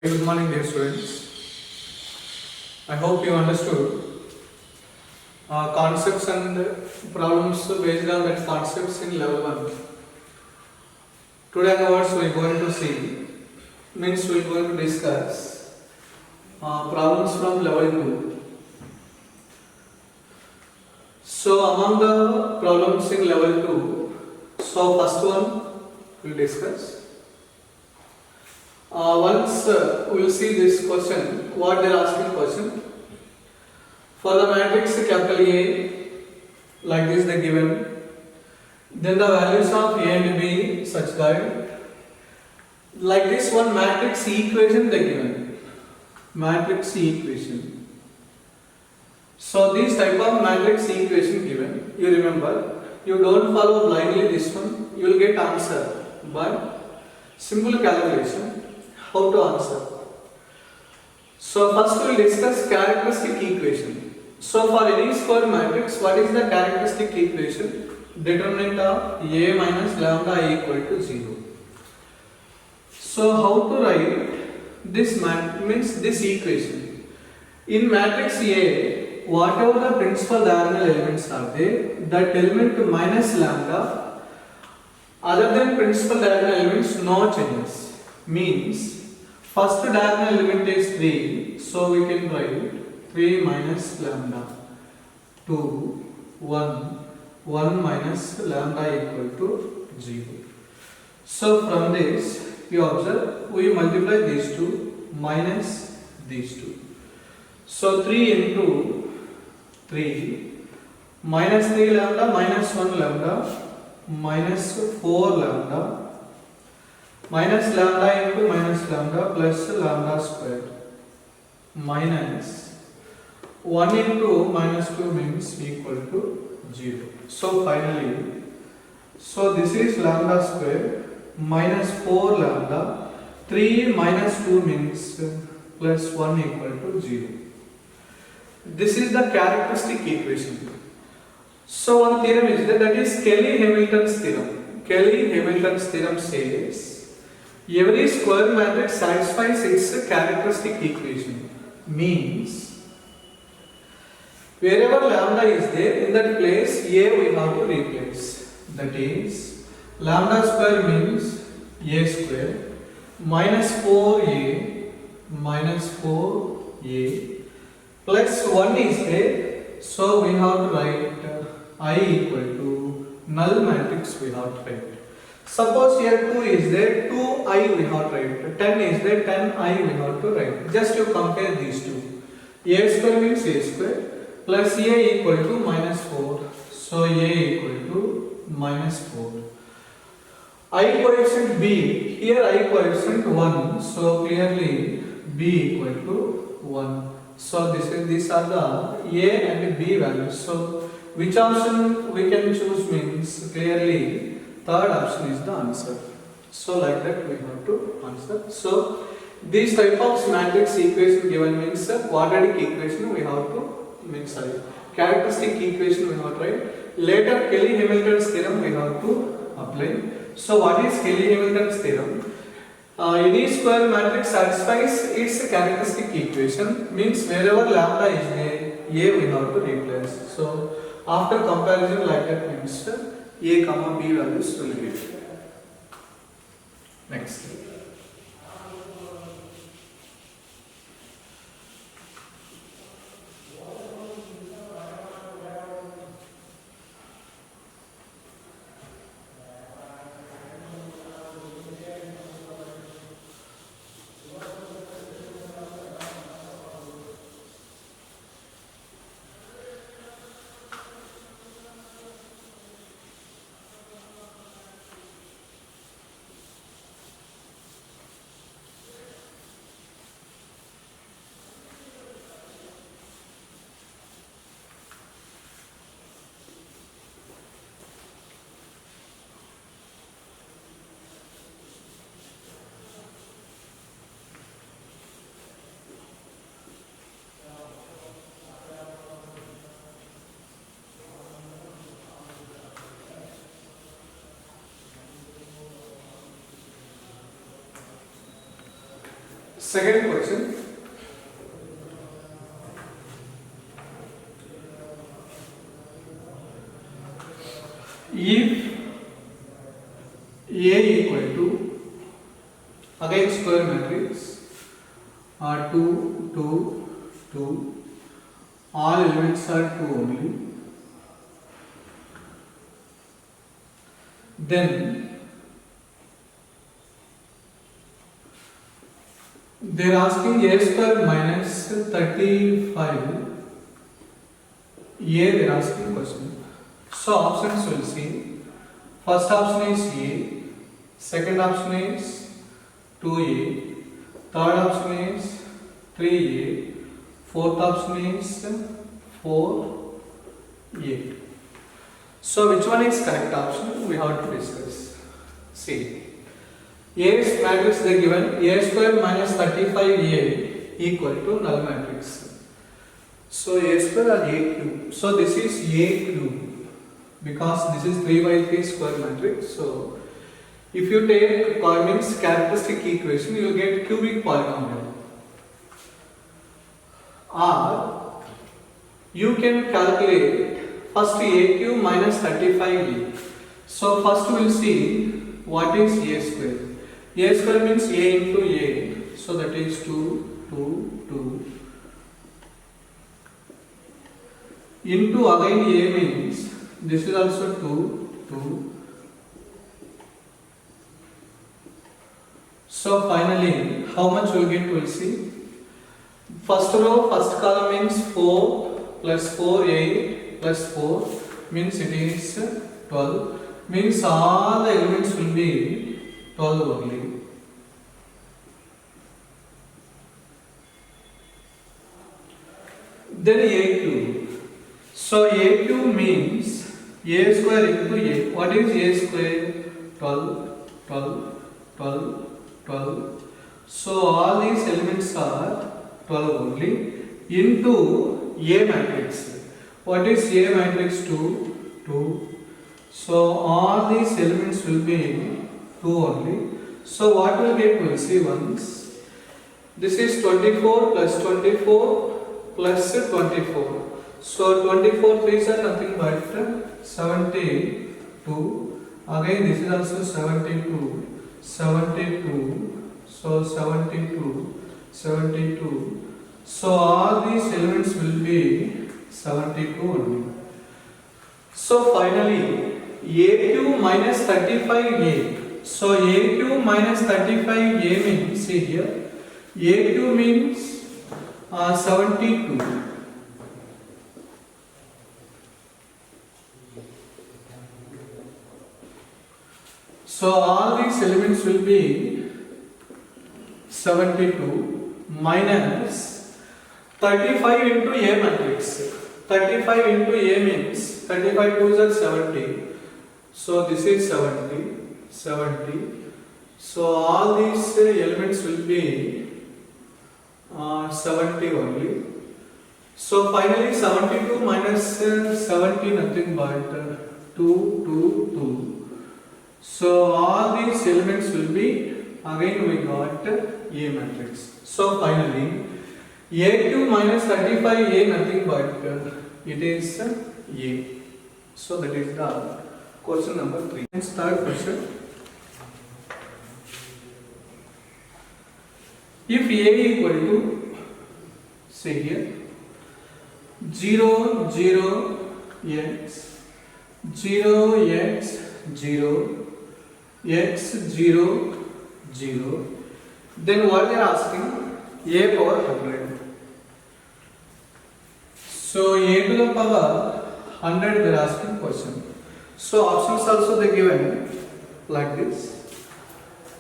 Good morning, dear students. I hope you understood concepts and problems based on that concepts in level 1. Today onwards we are going to see, means we are going to discuss problems from level 2. So among the problems in level 2, so first one we will discuss. Once we will see this question, what they are asking question. For the matrix capital A, like this they given, then the values of A and B such that, like this one matrix equation they given, matrix equation. So this type of matrix equation given, you remember, you don't follow blindly this one, you will get answer by simple calculation. How to answer? So first we will discuss characteristic equation. So for any square matrix, what is the characteristic equation? Determinant of A minus lambda I equal to 0. So how to write this means this equation? In matrix A, whatever the principal diagonal elements are there, that element minus lambda, other than principal diagonal elements, no changes. Means first diagonal element is 3, so we can write 3 minus lambda, 2, 1, 1 minus lambda equal to 0. So from this, you observe, we multiply these two minus these two. So 3 into 3, minus 3 lambda, minus 1 lambda, minus 4 lambda, minus lambda into minus lambda plus lambda squared, minus 1 into minus 2 means equal to 0. So finally, so this is lambda square minus 4 lambda, 3 minus 2 means plus 1 equal to 0. This is the characteristic equation. So one theorem is there, that is Cayley-Hamilton's theorem. Cayley-Hamilton's theorem says every square matrix satisfies its characteristic equation. Means wherever lambda is there, in that place A we have to replace. That is lambda square means A square minus 4A plus 1 is there. So we have to write I equal to null matrix we have to write. Suppose here 2 is there, 2i we have to write. 10 is there, 10i we have to write. Just you compare these two. A square means A square plus A equal to minus 4. So A equal to minus 4. I coefficient B, here I coefficient 1. So clearly B equal to 1. So these are the A and B values. So which option we can choose means clearly third option is the answer. So like that we have to answer. So this type of matrix equation given means quadratic equation we have to characteristic equation we have to write. Later Cayley-Hamilton's theorem we have to apply. So what is Cayley-Hamilton's theorem? Any square matrix satisfies its characteristic equation, means wherever lambda is there, A we have to replace. So after comparison like that means A comma B values will be. Next. Second question. If A equal to, again square matrix, 2, 2, 2, all elements are 2 only, then they are asking A square minus 35. They are asking question. So options will see. First option is A, second option is 2A, third option is 3A, fourth option is 4A. So which one is correct option? We have to discuss. See, A's matrix they given A square minus 35A equal to null matrix. So A square or A cube. So this is A cube because this is 3 by 3 square matrix. So if you take Corbin's characteristic equation, you will get cubic polynomial. Or you can calculate first A cube minus 35A. So first we will see what is A square. A square means A into A. So that is 2, 2, 2. Into again A means this is also 2, 2. So finally, how much we will get, we will see. First row, first column means 4 plus 4, 8 plus 4 means it is 12. Means all the elements will be 12 only. Then A cube. So A cube means A square into A. What is A square? 12, 12, 12, 12. So all these elements are 12 only into A matrix. What is A matrix? 2, 2. So all these elements will be 2 only. So what will get? We will see once. This is 24 plus 24 plus 24. So 24 3s are nothing but 72. Again this is also 72. 72. So 72. 72. So all these elements will be 72 only. So finally A cube minus 35A. So A cube minus 35A means, see here, A cube means 72. So all these elements will be 72 minus 35 into A matrix. 35 into A means 35 2s are 70. So this is 70, 70. So all these elements will be 70 only. So finally 72 minus 70 nothing but 2, 2, 2. So all these elements will be, again we got A matrix. So finally A cube minus 35A nothing but it is A. So that is the question number 3. Next third question. If A equal to, say here, 0, 0, x, 0, x, 0, x, 0, 0, then what they are asking? A power 100. So A to the power 100 they are asking question. So options also they given like this.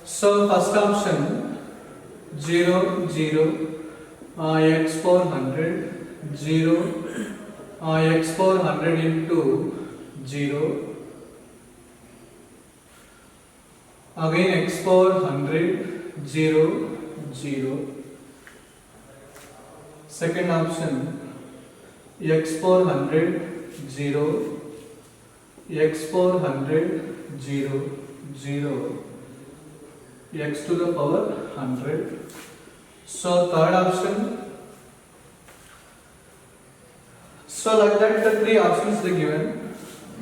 So first option 0, 0, x power 100, 0, x power 100 into 0, again x power 100, 0, 0. Second option x power 100, 0, x power 100, 0, 0, x to the power 100. So third option. So like that the three options they given.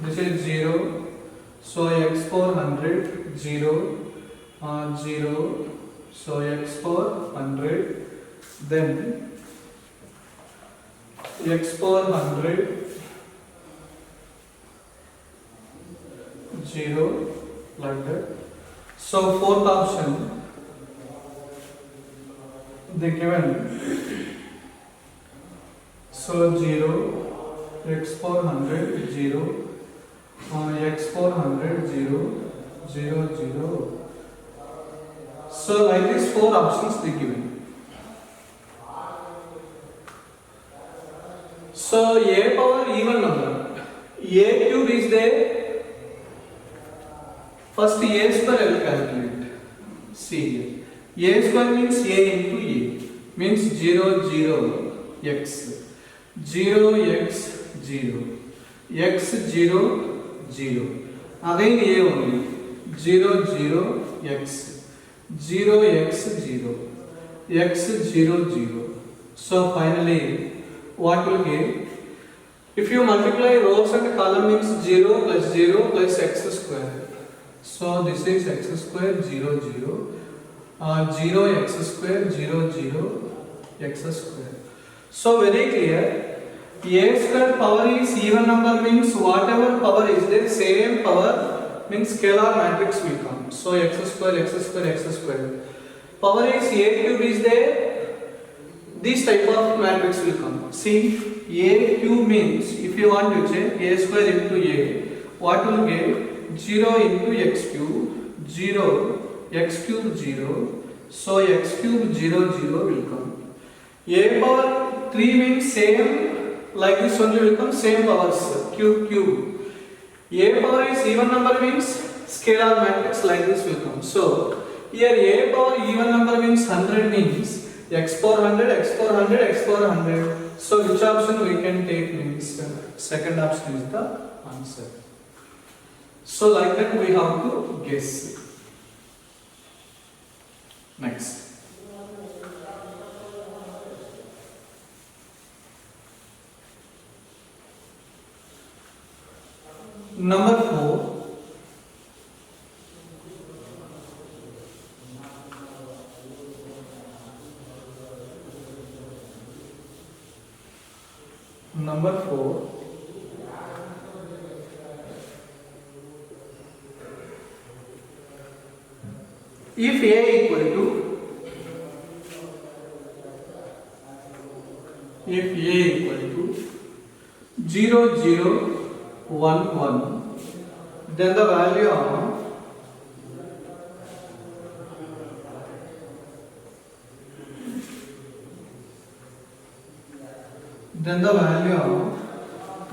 This is 0. So x power 100 0 0. So x power 100. Then x power 100 0 like that. So fourth option they given. So 0 x power 100 0 x power 100 0 0 0. So like these four options they given. So a power even number, a cube is there. First a square I will calculate. See here, a square means a into a, means 0 0 x, 0 x 0, x 0 0. Again a only, 0 0 x, 0 x 0, x 0 0. So finally what will give? If you multiply rows and column means 0 plus 0 plus x square. So this is x square 0 0, 0 x square 0 0 x square. So very clear, a square power is even number means whatever power is there, same power means scalar matrix will come. So x square x square x square. Power is a cube is there, this type of matrix will come. See, a cube means if you want to check a square into a, what will get? 0 into x cube, 0 x cube 0. So x cube 0 0 will come. A power 3 means same, like this only will come, same powers, cube cube. A power is even number means scalar matrix, like this will come. So here a power even number means 100 means x power 100, x power 100, x power 100. So which option we can take means second option is the answer. So like that we have to guess. Next. Number 4. Number 4. If a equal to, if a equal to 0 0 1 1, then the value of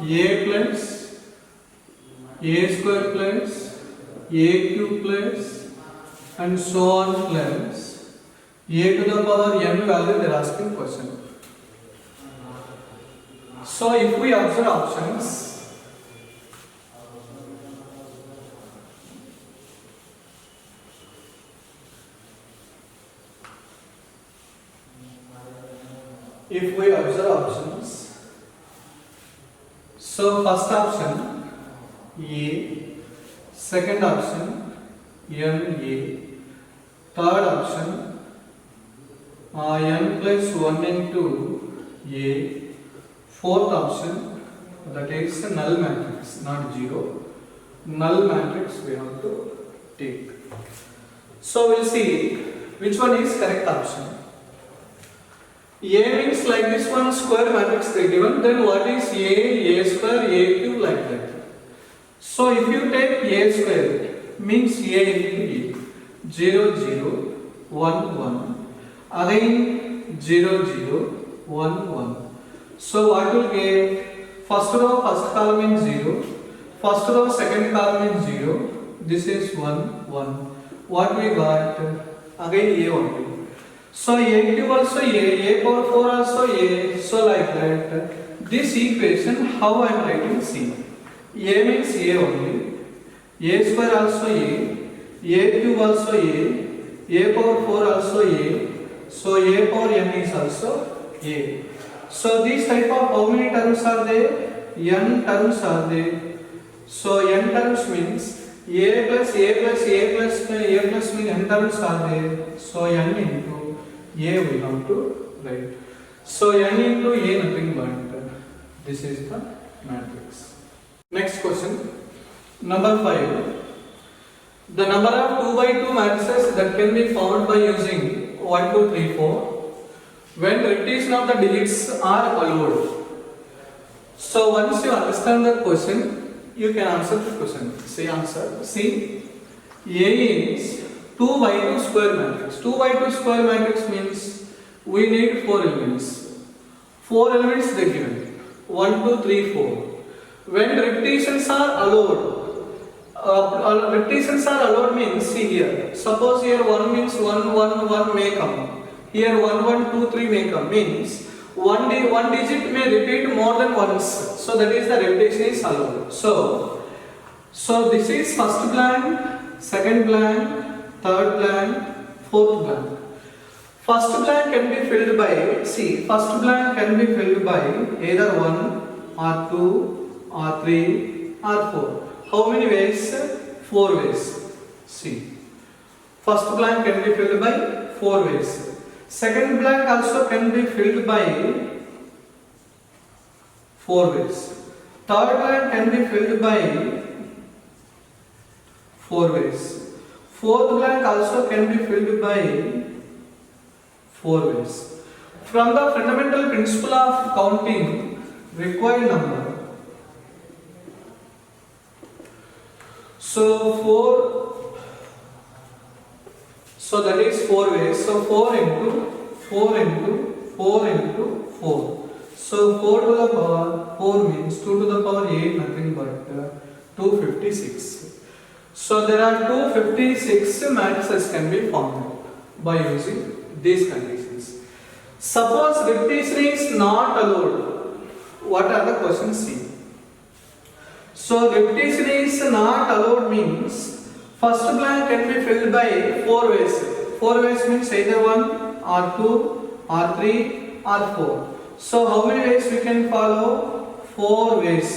a plus a square plus a cube plus and so on plus a to the power n value they are asking question. So if we observe options, so first option A, second option NA, third option n plus 1 into A, fourth option that is null matrix, not 0, null matrix we have to take. So we'll see which one is correct option. A means like this one square matrix they given, then what is A square, A cube, like that. So if you take A square means A into A, 0 0 1 1, again 0 0 1 1. So what will get? First row first column is 0, first row second column is 0, this is 1 1. What we got? Again A only. So a cube also a power 4 also a, so like that. This equation how I am writing, see, a means a only, a square also a cube also a power 4 also a, So A power n is also A. So these type of how many terms are there? N terms are there. So n terms means A plus A plus A plus A plus means n terms are there. So n into A we have to write. So n into A nothing but this is the matrix. Next question, number 5. The number of 2 by 2 matrices that can be found by using 1, 2, 3, 4 when repetition of the digits are allowed. So once you understand the question, you can answer the question. See answer. See, A is 2 by 2 square matrix. 2 by 2 square matrix means we need 4 elements. 4 elements they given. 1, 2, 3, 4. When repetitions are allowed, repetitions are allowed means, see here, suppose here 1 means 1, 1, 1 may come. Here 1, 1, 2, 3 may come. Means one digit may repeat more than once. So that is the repetition is allowed. So this is first blank, second blank, third blank, fourth blank. First blank can be filled by, see, first blank can be filled by either 1 or 2 or 3 or 4. How many ways? 4 ways. See, first blank can be filled by 4 ways. Second blank also can be filled by 4 ways. Third blank can be filled by 4 ways. Fourth blank also can be filled by 4 ways. From the fundamental principle of counting required number, so that is 4 ways. So 4 into 4 into 4 into 4. So 4 to the power 4 means 2 to the power 8 nothing but 256. So there are 256 matrices can be formed by using these conditions. Suppose repetition is not allowed. What are the questions? See. So repetition is not allowed means first blank can be filled by 4 ways. 4 ways means either 1 or 2 or 3 or 4. So how many ways we can follow? 4 ways.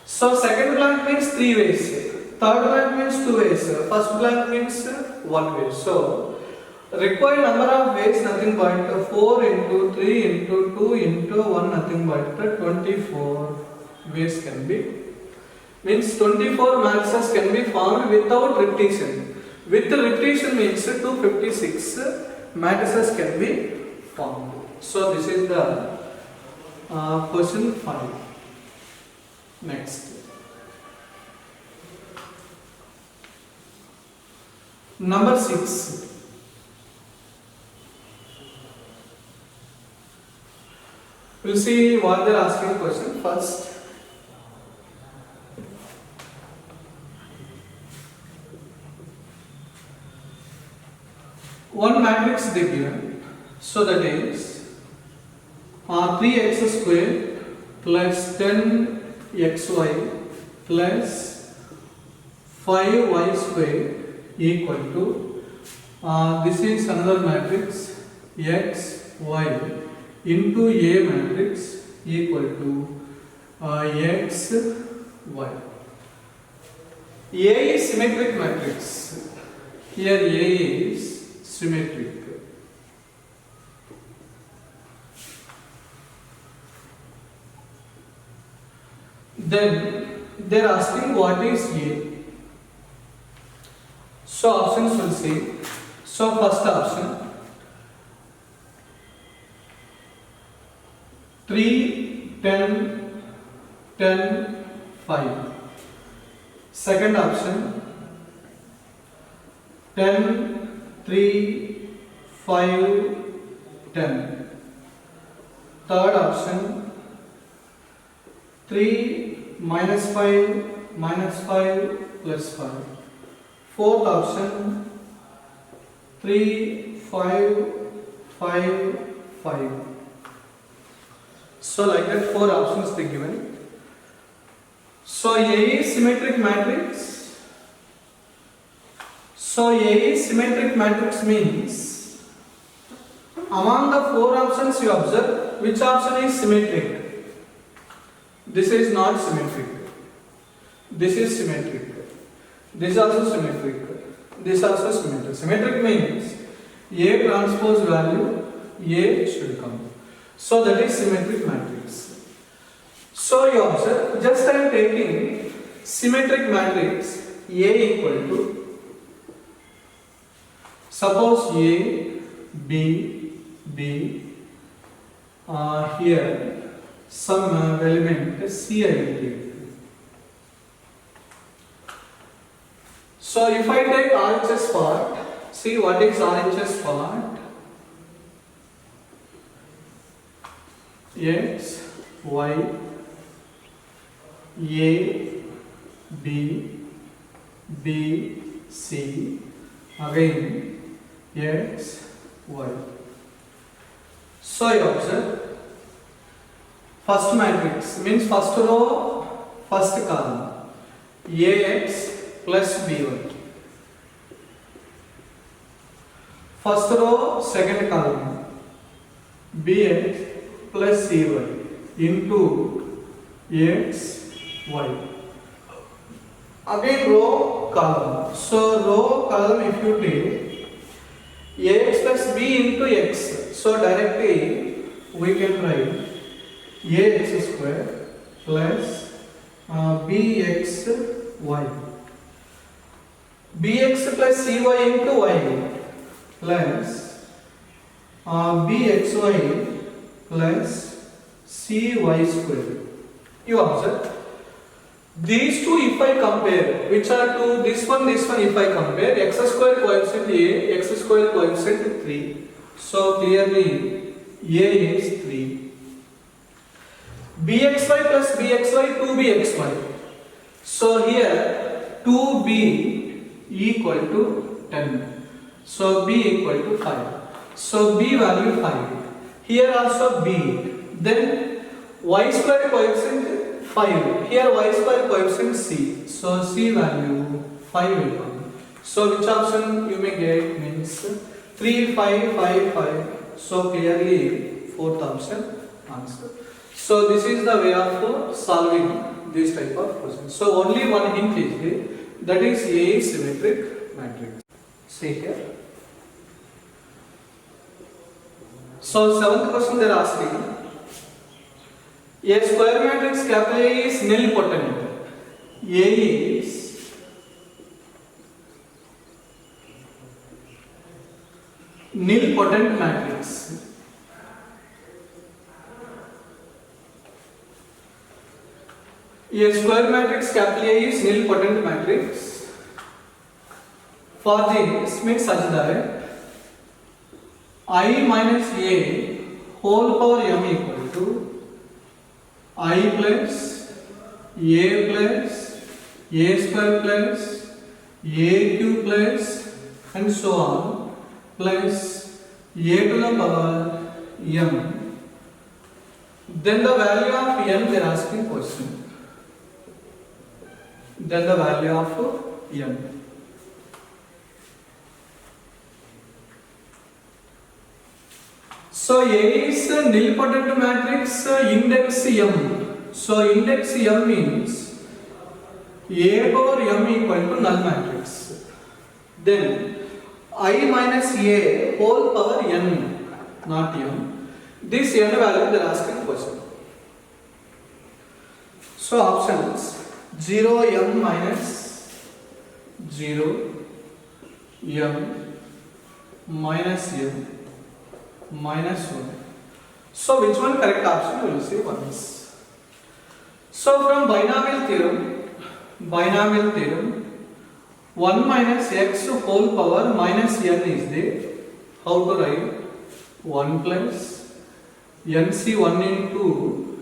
So second blank means 3 ways. Third blank means 2 ways. First blank means 1 way. So required number of ways nothing but 4 into 3 into 2 into 1 nothing but 24 ways can be. Means 24 matrices can be formed without repetition. With the repetition means 256 matrices can be formed. So this is the question 5. Next. Number 6. We'll see what they're asking question first. One matrix they given, so that is 3x square plus 10xy plus 5y square equal to this is another matrix x y into A matrix equal to x y. A is symmetric matrix. Here A is symmetric. Then they are asking what is A. So options will say, so first option 3, 10, 10, 5. Second option 10, 3, 5, 10. Third option 3 minus 5 minus 5 plus 5. Fourth option 3, 5, 5, 5. So like that 4 options they given. So A is symmetric matrix. So A is symmetric matrix means Among the four options you observe, which option is symmetric? This is not symmetric. This is symmetric. This is also symmetric. This is also symmetric. Symmetric means A transpose value A should come. So that is symmetric matrix. So you observe, just I am taking symmetric matrix A equal to, suppose A, B, B, here some element C I will take. So if I take RHS part, see what is RHS part? X, Y, A, B, B, C, again X, Y. So you observe, first matrix means first row, first column, AX plus B1. First row, second column, BX plus CY into X, Y. Again row, column. So row, column if you take AX plus B into X. So directly we can write AX square plus BXY. BX plus CY into Y plus BXY plus CY square. You observe, these two if I compare, which are two, this one if I compare, x square coefficient A, x square coefficient 3. So clearly A is 3. BXY plus BXY 2BXY. So here 2B equal to 10. So B equal to 5. So B value 5. Here also B. Then y square coefficient 5. Here y square coefficient C. So C value 5 will come. So which option you may get means 3, 5, 5, 5. So clearly fourth option answer. So this is the way of solving this type of question. So only one hint is there, that is A is symmetric matrix. See here. So seventh question they are asking, a square matrix capital A is nilpotent. A is nilpotent matrix. A square matrix capital A is nilpotent matrix. For this means such that I minus A whole power m equal to I plus A square plus AQ plus and so on plus A to the power m. Then the value of m they are asking question. Then the value of m. So A is a nilpotent matrix index m. So index m means A power m equal to null matrix. Then I minus A whole power n, not m. This n value they are asking question. So options 0 m minus 0 m minus m minus 1. So which one correct option you will see once. So from binomial theorem 1 minus x whole power minus n is there. How to write? 1 plus nc1 into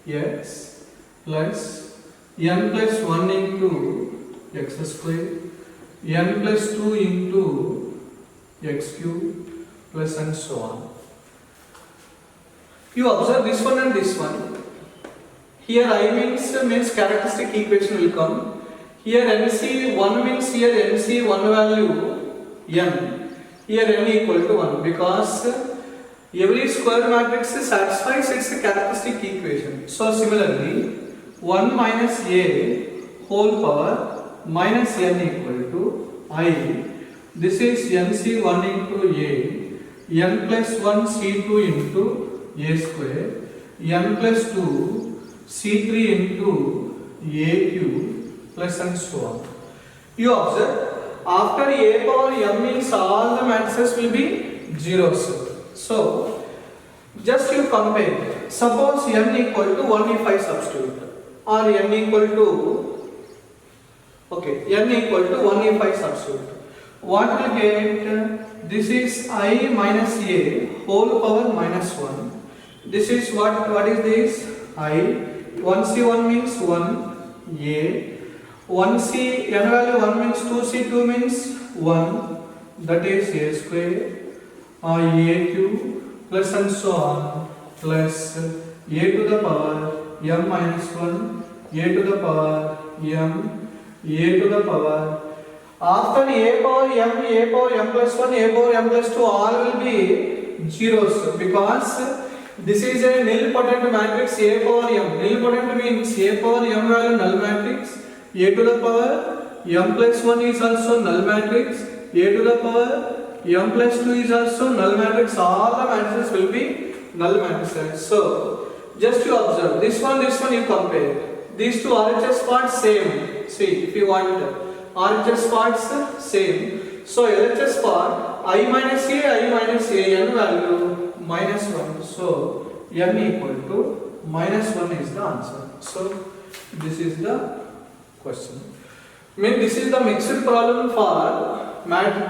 x plus n plus 1 into x square n plus 2 into x cube plus and so on. You observe this one and this one. Here I means characteristic equation will come. Here NC1 means here NC1 value n. Here n equal to 1 because every square matrix satisfies its characteristic equation. So similarly, 1 minus a whole power minus n equal to I. This is nc1 into a, n plus 1 c2 into a square, n plus 2 c3 into aq plus and so on. You observe, after a power m means all the matrices will be zeros. So, just you compare. Suppose n equal to 1 if I substitute, or n equal to, n equal to 1 if I substitute. What will get? This is I minus a whole power minus 1. This is what is this? I. 1c1 means 1, a. 1c, n value 1 means 2c2 means 1, that is a square, aq plus and so on, plus a to the power m minus 1, a to the power m, a to the power. After a power m plus 1, a power m plus 2, all will be zeros because this is a nilpotent matrix a power m. Nilpotent means a power m value null matrix, a to the power m plus 1 is also null matrix, a to the power m plus 2 is also null matrix. All the matrices will be null matrices. So, just you observe, this one you compare. These two RHS parts same. See, if you want RHS parts same. So, LHS part I minus a, n value minus 1. So, n equal to minus 1 is the answer. So, this is the question. This is the mixed problem for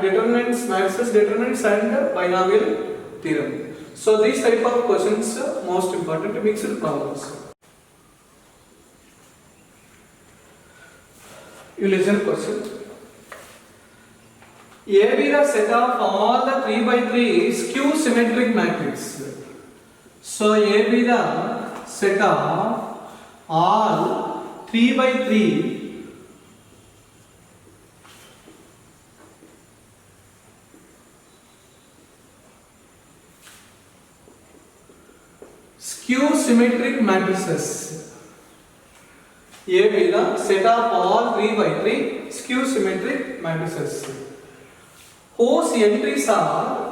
determinants, matrices determinants and binomial theorem. So, these type of questions most important mixed problems. You listen question. A be the set of all the 3 by 3 skew symmetric matrix. So, A be the set of all 3 by 3 skew symmetric matrices. A be the set of all 3 by 3 skew symmetric matrices whose entries are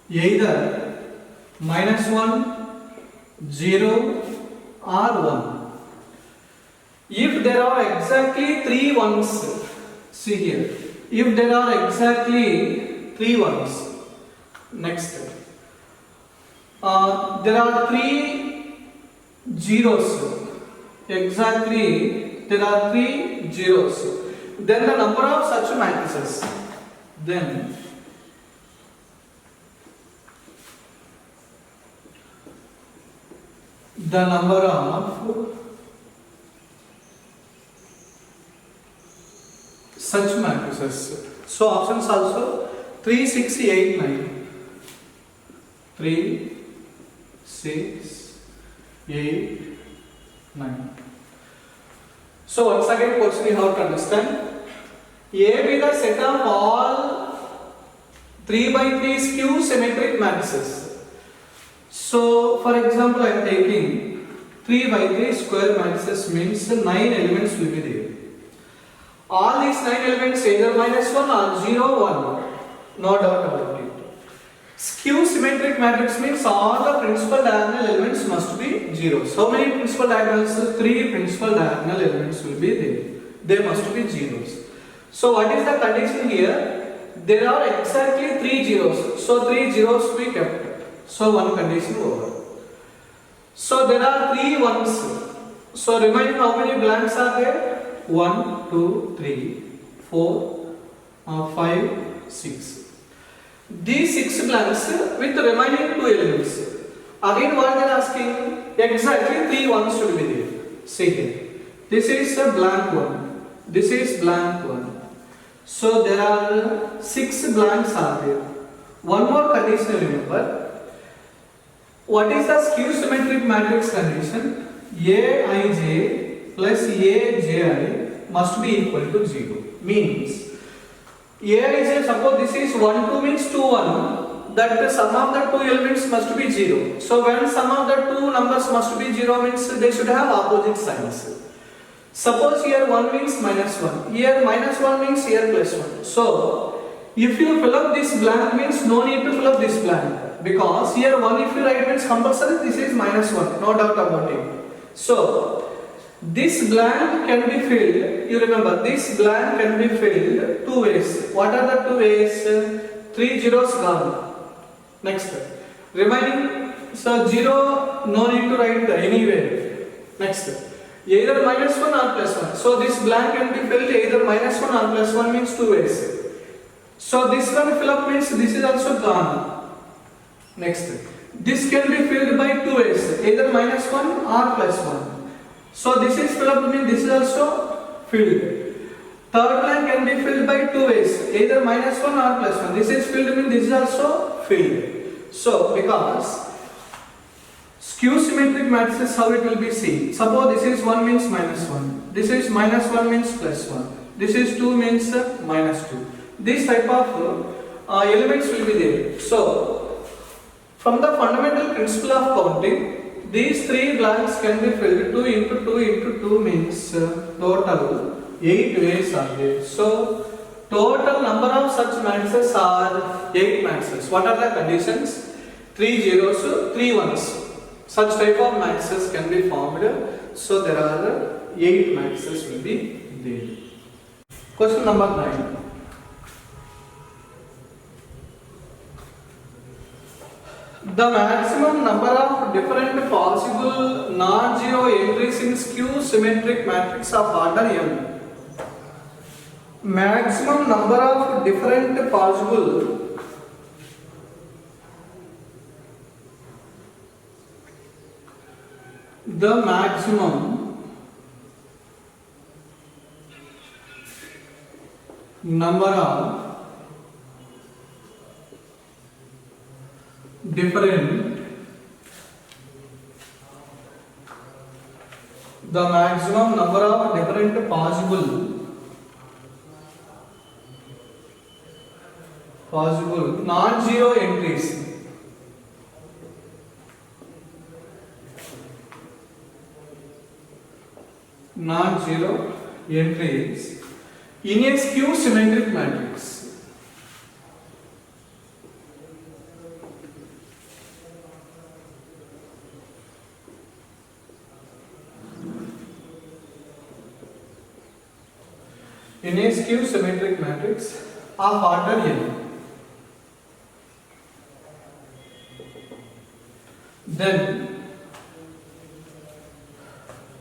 either minus 1, 0 or 1. If there are exactly 3 ones, see here, if there are exactly 3 ones, next there are 3 zeros, exactly there are 3 zeros. Then the number of such matrices, then the number of such matrices. So options also 3, 6, 8, 9. 3, 6, 8, 9. So once again question you have to understand. A be the set of all 3 by 3 skew symmetric matrices. So for example I am taking 3 by 3 square matrices means 9 elements will be there. All these 9 elements either minus 1 or 0, 1. No doubt about it. Skew symmetric matrix means all the principal diagonal elements must be zeros. How many principal diagonals? 3 principal diagonal elements will be there. They must be zeros. So what is the condition here? There are exactly 3 zeros. So 3 zeros we kept. So one condition over. So there are 3 ones. So remaining how many blanks are there? 1, 2, 3, 4, 5, 6. These 6 blanks with the remaining 2 elements. Again what they are asking? Exactly 3 ones should be there. See here. This is a blank one. This is blank one. So there are 6 blanks are there. One more condition remember. What is the skew symmetric matrix condition? Aij plus Aji must be equal to 0. Means A is a, suppose this is 1 2 means 2 1, that the sum of the two elements must be 0. So when sum of the two numbers must be 0 means they should have opposite signs. Suppose here 1 means minus 1, here minus 1 means here plus 1. So if you fill up this blank means no need to fill up this blank, because here 1 if you write means compulsory this is minus 1, no doubt about it. So this blank can be filled, you remember this blank can be filled two ways. What are the two ways? 3 zeros gone. Next, remaining, so 0 no need to write anywhere. Next, either minus 1 or plus 1. So this blank can be filled either minus 1 or plus 1 means two ways. So this one fill up means this is also gone. Next, this can be filled by two ways, either minus 1 or plus 1. So this is filled up means this is also filled. Third line can be filled by two ways, either minus 1 or plus 1. This is filled means this is also filled. So because skew symmetric matrices, how it will be seen. Suppose this is 1 means minus 1. This is minus 1 means plus 1. This is 2 means minus 2. This type of elements will be there. So from the fundamental principle of counting, these three blanks can be filled. 2 into 2 into 2 means total 8 ways are there. So total number of such matrices are 8 matrices. What are the conditions? 3 zeros, 3 ones. Such type of matrices can be formed. So there are 8 matrices will be there. Question number 9. The maximum number of different possible non-zero entries in skew symmetric matrix of order n. Maximum number of different possible the maximum number of different, the maximum number of different possible non-zero entries in a skew symmetric matrix. In a skew symmetric matrix of order n, then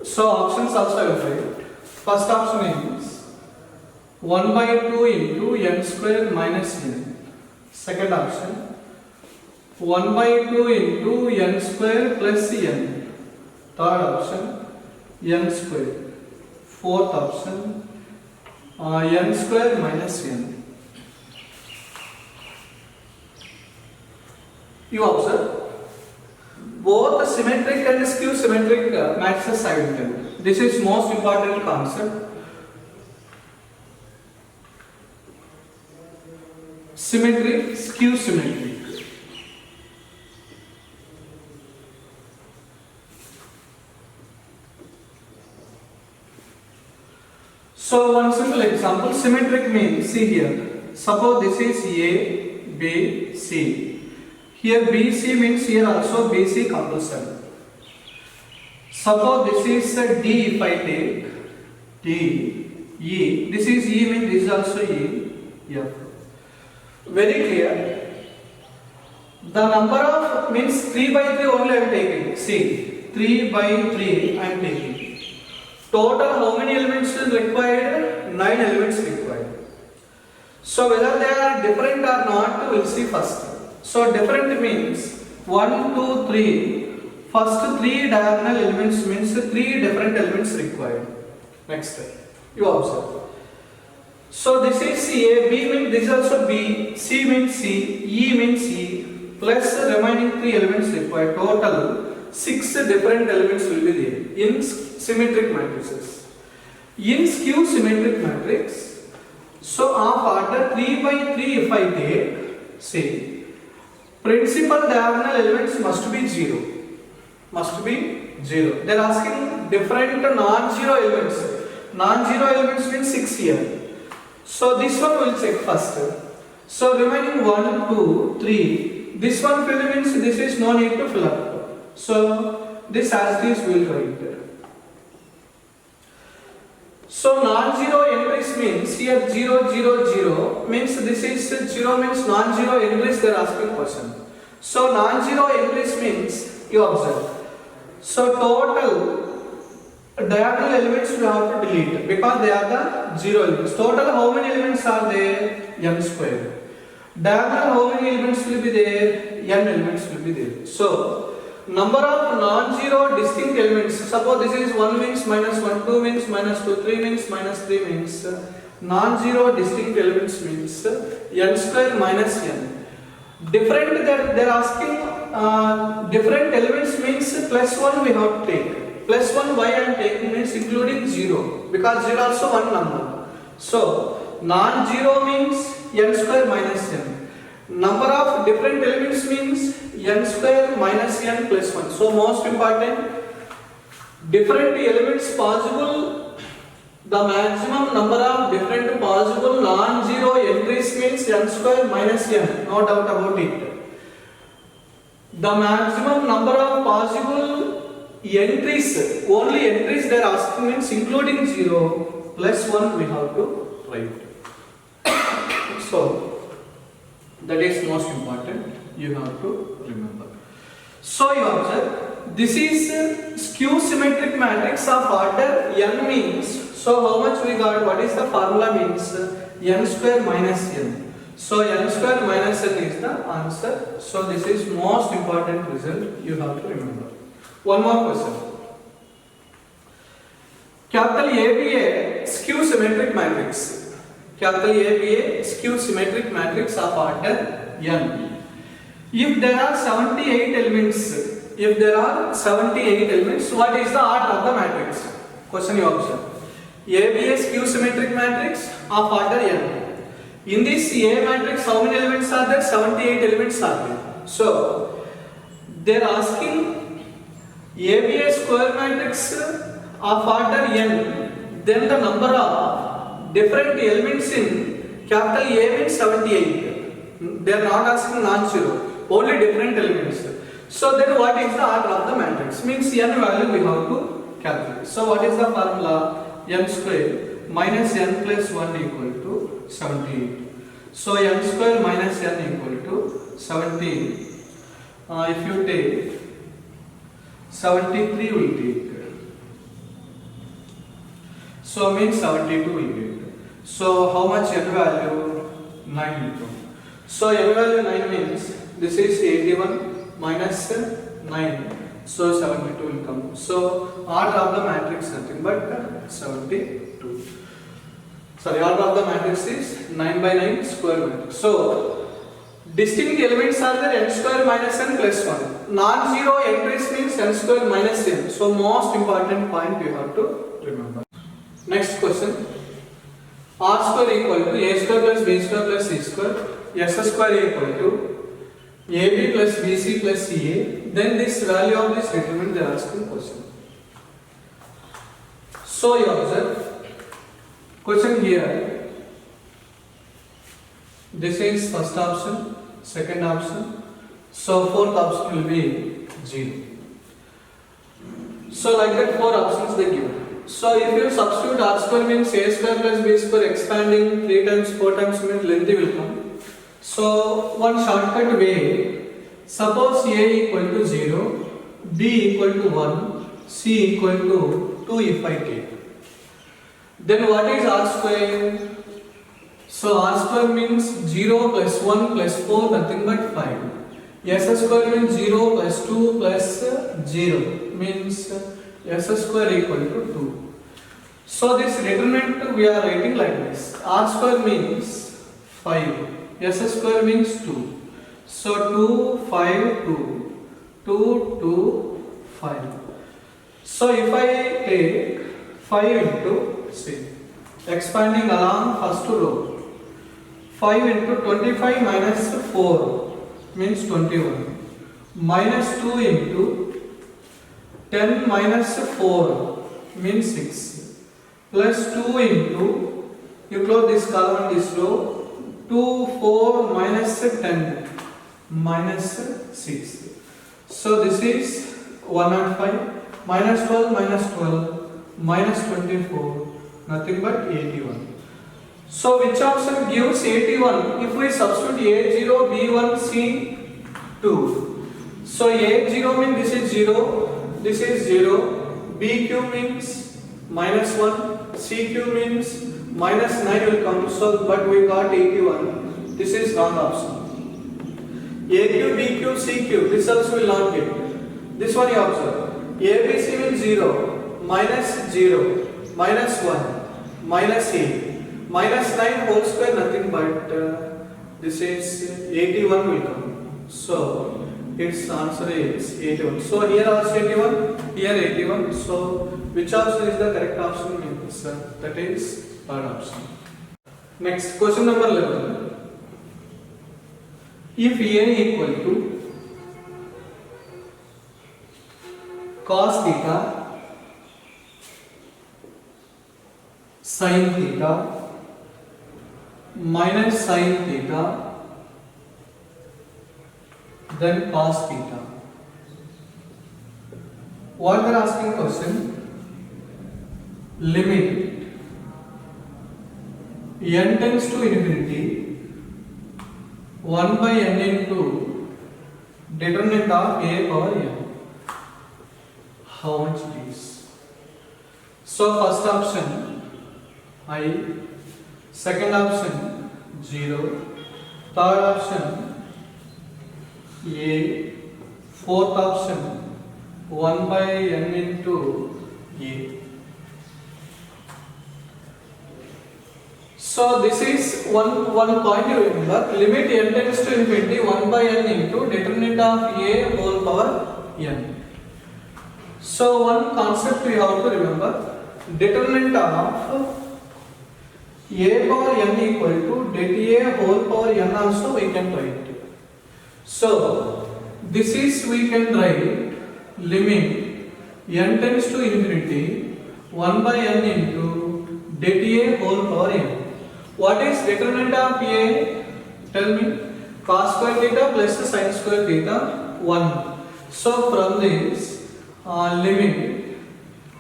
so options also I will write. First option is 1 by 2 into n square minus n. Second option 1 by 2 into n square plus n. Third option n square. Fourth option n square minus n. You observe both symmetric and skew symmetric matrices I will tell. This is most important concept. Symmetric, skew symmetric. So one simple example, symmetric means, see here, suppose this is A, B, C. Here BC means here also BC compulsory. Suppose this is D if I take D, E, this is E means this is also E, F. Very clear. The number of means 3 by 3 only I am taking. See, 3 by 3 I am taking. Total how many elements is required? 9 elements required. So whether they are different or not, we will see first. So different means 1, 2, 3. First 3 diagonal elements means 3 different elements required. Next, you observe. So this is A, B means this is also B, C means C, E means E, plus remaining 3 elements required. Total 6 different elements will be there in symmetric matrices. In skew symmetric matrix, So of order 3 by 3 if I take, say, principal diagonal elements must be 0. Must be 0. They are asking different non-zero elements. Non-zero elements means 6 here. So this one we will check first. So remaining 1, 2, 3. This one fill means this is no need to fill up. So this as this we will write. So non-zero entries means here 0, 0, 0 means this is 0 means non-zero entries they are asking question. So non-zero entries means you observe. So total diagonal elements we have to delete because they are the 0 elements. Total how many elements are there? N square. Diagonal how many elements will be there? N elements will be there. So number of non-zero distinct elements, suppose this is 1 means minus 1, 2 means minus 2, 3 means minus 3 means non-zero distinct elements means n square minus n. Different they are asking different elements means plus 1 we have to take. Plus 1 why I am taking means including 0 because 0 also one number. So non-zero means n square minus n. Number of different elements means n square minus n plus 1. So most important, different elements possible, the maximum number of different possible non-zero entries means n square minus n, no doubt about it. The maximum number of possible entries, only entries they are asking means including 0 plus 1 we have to write. So that is most important, you have to remember. So you observe, this is skew symmetric matrix of order n means, so how much we got, what is the formula means n square minus n. So n square minus n is the answer. So this is most important result you have to remember. One more question. Capital ABA skew symmetric matrix. Capital ABA skew symmetric matrix of order n. If there are 78 elements, if there are 78 elements, what is the order of the matrix? Question you observe. ABA skew symmetric matrix of order n. In this A matrix, how many elements are there? 78 elements are there. So they are asking ABA square matrix of order n. Then the number of different elements in capital A means 78. They are not asking non-zero, only different elements. So then what is the order of the matrix? Means n value we have to calculate. So what is the formula? N square minus n plus 1 equal to 78. So n square minus n equal to 17. If you take 73 will take. So means 72 will get. So how much n value? 9 into. So n value 9 means this is 81 minus 9. So 72 will come. So order of the matrix nothing but 72. Sorry, order of the matrix is 9 by 9 square matrix. So distinct elements are there n square minus n plus 1. Non-zero entries means n square minus n. So most important point you have to remember. Next question. R square equal to a square plus b square plus c square, s square equal to ab plus bc plus ca. Then this value of this determinant they are asking question. So you observe question here. This is first option, second option. So fourth option will be 0. So like that 4 options they give. So if you substitute r square means a square plus b square expanding 3 times 4 times means lengthy will come. So one shortcut way, suppose a equal to 0, b equal to 1, c equal to 2 if I take. Then what is r square? So r square means 0 plus 1 plus 4 nothing but 5. S square means 0 plus 2 plus 0 means s square equal to 2. So this determinant we are writing like this. R square means 5. S square means 2. So 2, 5, 2. 2, 2, 5. So if I take 5 into 6. expanding along first row. 5 into 25 minus 4 means 21. Minus 2 into 10 minus 4 means 6. Plus 2 into, you close this column and this row, 2, 4 minus 10 minus 6. So this is 105 minus 12 minus 12 minus 24, nothing but 81. So which option gives 81 if we substitute A0, B1, C2? So A0 means this is 0, this is 0, BQ means minus 1, CQ means minus 9 will come, so but we got 81, this is wrong option. AQ, BQ, CQ, this also will not get. This one you observe. ABC means 0, minus 1, minus 8. Minus 9 whole square, nothing but this is 81 will come. So its answer is 81. So here also 81, here 81. So which option is the correct option? Means that is third option. Next question number 11. If A equal to cos theta, sin theta, minus sin theta, then cos theta. What they are asking question? Limit n tends to infinity 1 by n into determinant of a power n. How much it is? So first option I, second option 0, third option a, fourth option 1 by n into a. So this is one point you remember, limit n tends to infinity 1 by n into determinant of a whole power n. So one concept we have to remember, determinant of a power n equal to det a whole power n also we can write. So this is we can write limit n tends to infinity 1 by n into det a whole power n. What is determinant of a? Tell me. Cos square theta plus sin square theta 1. So from this limit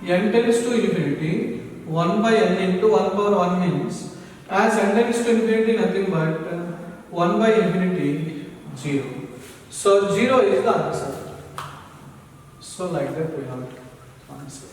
n tends to infinity 1 by n into 1 power 1 means as n tends to infinity nothing but 1 by infinity 0. So 0 is the answer. So like that we have to answer.